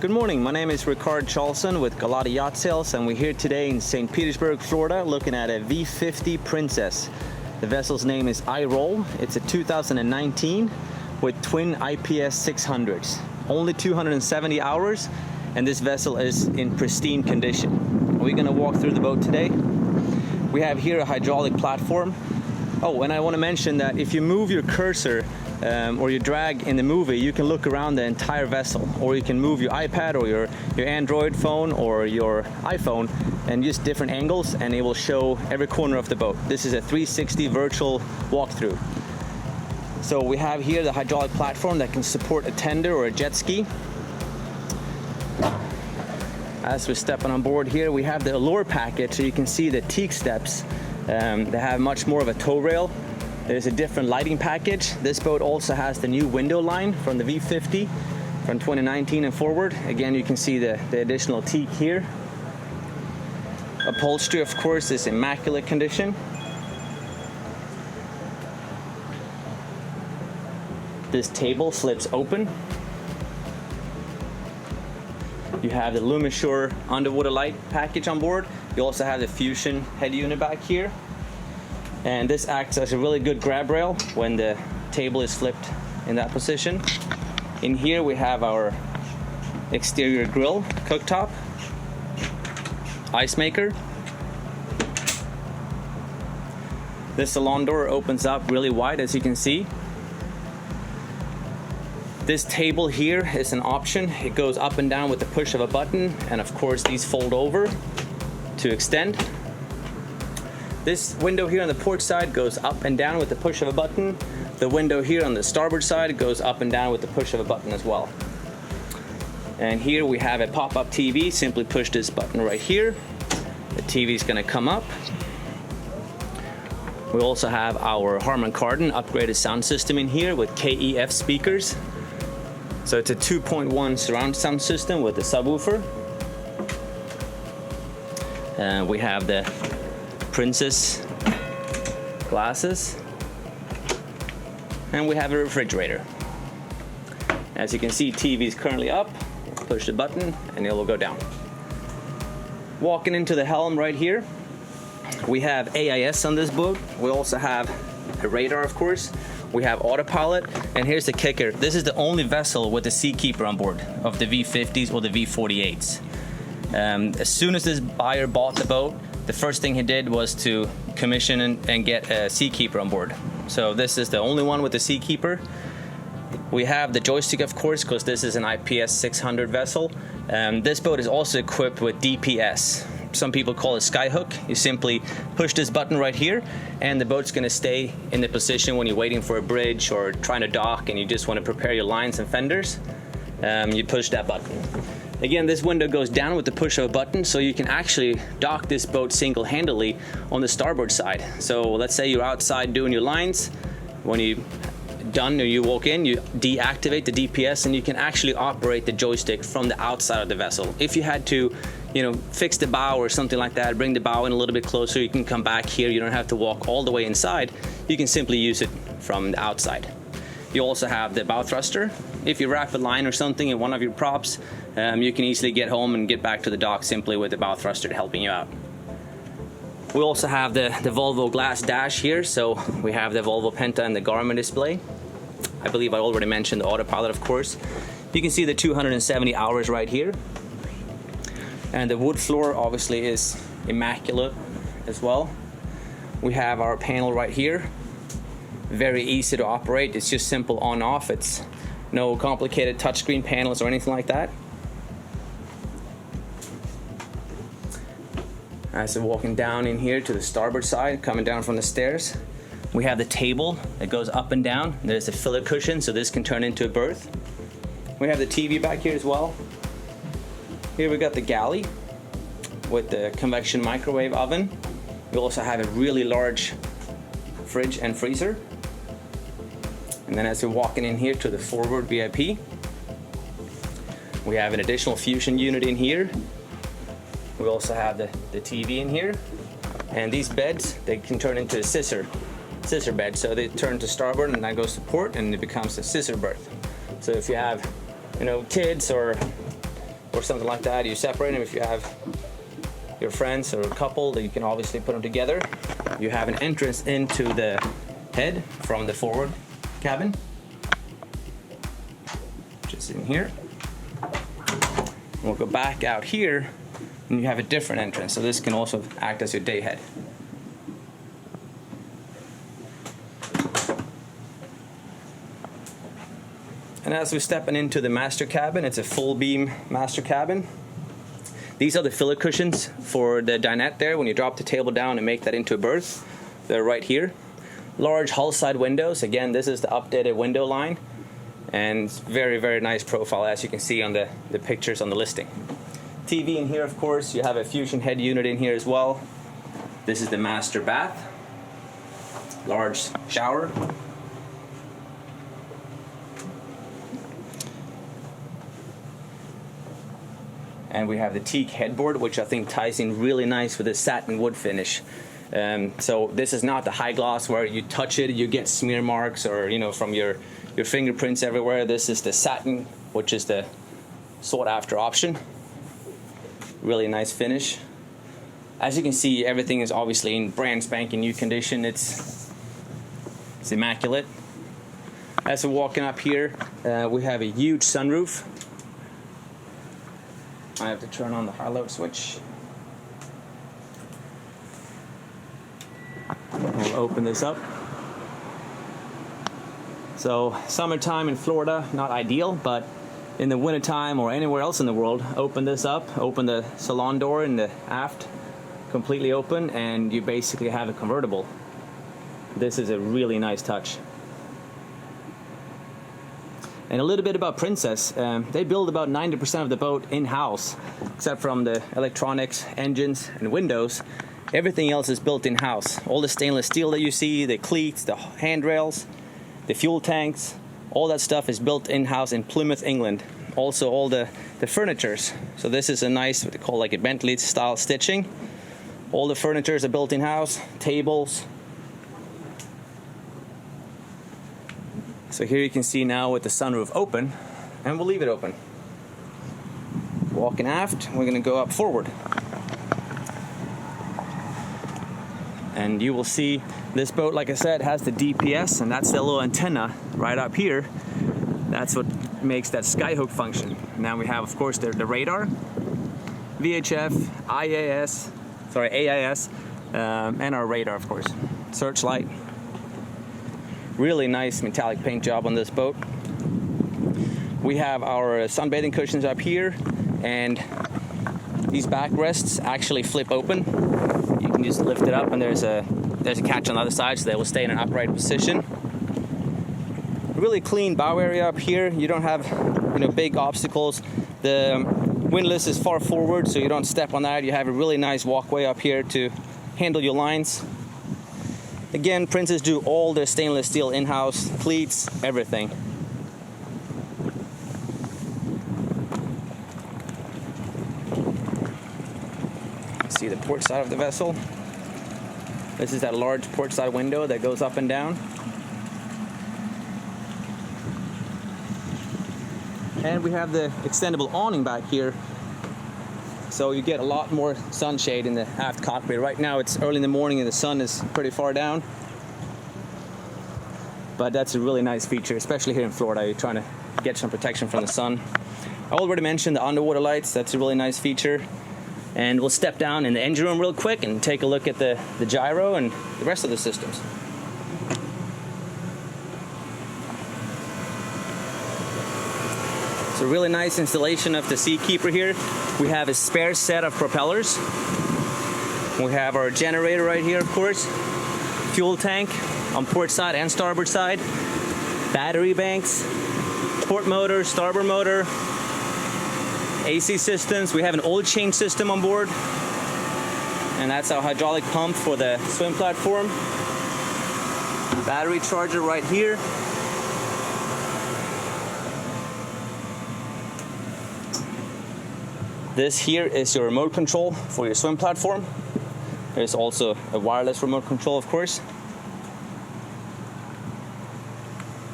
Good morning, my name is Ricard Charlson with Galata Yacht Sales, and we're here today in St. Petersburg, Florida, looking at a V50 Princess. The vessel's name is iRoll. It's a 2019 with twin IPS 600s. Only 270 hours, and this vessel is in pristine condition. We're gonna walk through the boat today. We have here a hydraulic platform. Oh, and I want to mention that if you move your cursor or your drag in the movie, you can look around the entire vessel, or you can move your iPad or your Android phone or your iPhone and just different angles, and it will show every corner of the boat. This is a 360 virtual walkthrough. So we have here the hydraulic platform that can support a tender or a jet ski. As we're stepping on board here, we have the Allure package, so you can see the teak steps. They have much more of a tow rail. There's a different lighting package. This boat also has the new window line from the V50 from 2019 and forward. Again, you can see the additional teak here. Upholstery, of course, is immaculate condition. This table flips open. You have the Lumishore underwater light package on board. You also have the Fusion head unit back here. And this acts as a really good grab rail when the table is flipped in that position. In here we have our exterior grill, cooktop, ice maker. This salon door opens up really wide, as you can see. This table here is an option. It goes up and down with the push of a button, and of course these fold over to extend. This window here on the port side goes up and down with the push of a button. The window here on the starboard side goes up and down with the push of a button as well. And here we have a pop-up TV. Simply push this button right here. The TV is going to come up. We also have our Harman Kardon upgraded sound system in here with KEF speakers. So it's a 2.1 surround sound system with a subwoofer. We have the Princess glasses, and we have a refrigerator. As you can see, TV is currently up. Push the button and it will go down. Walking into the helm right here, we have AIS on this boat. We also have a radar, of course. We have Autopilot, and here's the kicker. This is the only vessel with a Seakeeper on board of the V50s or the V48s. As soon as this buyer bought the boat, the first thing he did was to commission and get a Seakeeper on board. So this is the only one with the Seakeeper. We have the joystick, of course, because this is an IPS 600 vessel. This boat is also equipped with DPS. Some people call it skyhook. You simply push this button right here, and the boat's going to stay in the position when you're waiting for a bridge or trying to dock and you just want to prepare your lines and fenders. You push that button. Again, this window goes down with the push of a button, so you can actually dock this boat single-handedly on the starboard side. So let's say you're outside doing your lines. When you're done or you walk in, you deactivate the DPS, and you can actually operate the joystick from the outside of the vessel. If you had to, fix the bow or something like that, bring the bow in a little bit closer, you can come back here. You don't have to walk all the way inside. You can simply use it from the outside. You also have the bow thruster. If you wrap a line or something in one of your props, you can easily get home and get back to the dock simply with the bow thruster helping you out. We also have the Volvo glass dash here, so we have the Volvo Penta and the Garmin display. I believe I already mentioned the Autopilot, of course. You can see the 270 hours right here. And the wood floor obviously is immaculate as well. We have our panel right here. Very easy to operate. It's just simple on-off. It's no complicated touchscreen panels or anything like that. As we're walking down in here to the starboard side, coming down from the stairs, we have the table that goes up and down. There's a filler cushion, so this can turn into a berth. We have the TV back here as well. Here we got the galley with the convection microwave oven. We also have a really large fridge and freezer. And then as we're walking in here to the forward VIP, we have an additional Fusion unit in here. We also have the TV in here. And these beds, they can turn into a scissor bed. So they turn to starboard and that goes to port and it becomes a scissor berth. So if you have, kids or or something like that. You separate them if you have your friends or a couple, that you can obviously put them together. You have an entrance into the head from the forward cabin, just in here. We'll go back out here and you have a different entrance, so this can also act as your day head. And as we're stepping into the master cabin, it's a full beam master cabin. These are the filler cushions for the dinette there when you drop the table down and make that into a berth. They're right here. Large hull side windows. Again, this is the updated window line. And very, very nice profile, as you can see on the pictures on the listing. TV in here, of course. You have a fusion head unit in here as well. This is the master bath. Large shower. And we have the teak headboard, which I think ties in really nice with the satin wood finish. So this is not the high gloss where you touch it, you get smear marks or from your fingerprints everywhere. This is the satin, which is the sought after option. Really nice finish. As you can see, everything is obviously in brand spanking new condition. It's immaculate. As we're walking up here, we have a huge sunroof. I have to turn on the high-low switch. We'll open this up. So summertime in Florida, not ideal, but in the wintertime or anywhere else in the world, open this up, open the salon door in the aft, completely open, and you basically have a convertible. This is a really nice touch. And a little bit about Princess. They build about 90% of the boat in-house, except from the electronics, engines, and windows. Everything else is built in-house. All the stainless steel that you see, the cleats, the handrails, the fuel tanks, all that stuff is built in-house in Plymouth, England. Also all the furnitures. So this is a nice, what they call like a Bentley style stitching. All the furnitures are built in-house, tables. So here you can see now with the sunroof open, and we'll leave it open. Walking aft, we're gonna go up forward. And you will see this boat, like I said, has the DPS, and that's the little antenna right up here. That's what makes that skyhook function. Now we have, of course, the radar, VHF, AIS, and our radar, of course. Searchlight. Really nice metallic paint job on this boat. We have our sunbathing cushions up here, and these backrests actually flip open. You can just lift it up, and there's a catch on the other side, so they will stay in an upright position. Really clean bow area up here. You don't have big obstacles. The windlass is far forward, so you don't step on that. You have a really nice walkway up here to handle your lines. Again, Princess do all their stainless steel in-house, cleats, everything. See the port side of the vessel. This is that large port side window that goes up and down. And we have the extendable awning back here, so you get a lot more sunshade in the aft cockpit. Right now it's early in the morning and the sun is pretty far down, but that's a really nice feature, especially here in Florida. You're trying to get some protection from the sun. I already mentioned the underwater lights. That's a really nice feature. And we'll step down in the engine room real quick and take a look at the gyro and the rest of the systems. It's a really nice installation of the Seakeeper here. We have a spare set of propellers. We have our generator right here, of course. Fuel tank on port side and starboard side. Battery banks, port motor, starboard motor, AC systems. We have an oil change system on board. And that's our hydraulic pump for the swim platform. Battery charger right here. This here is your remote control for your swim platform. There's also a wireless remote control, of course.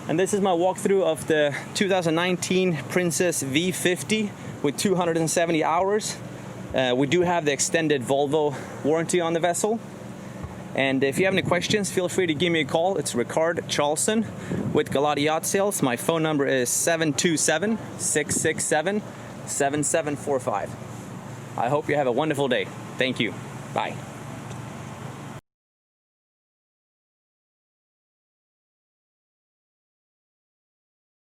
And this is my walkthrough of the 2019 Princess V50 with 270 hours. We do have the extended Volvo warranty on the vessel. And if you have any questions, feel free to give me a call. It's Ricard Charleston with Galati Yacht Sales. My phone number is 727-667-7745. I hope you have a wonderful day. Thank you. Bye.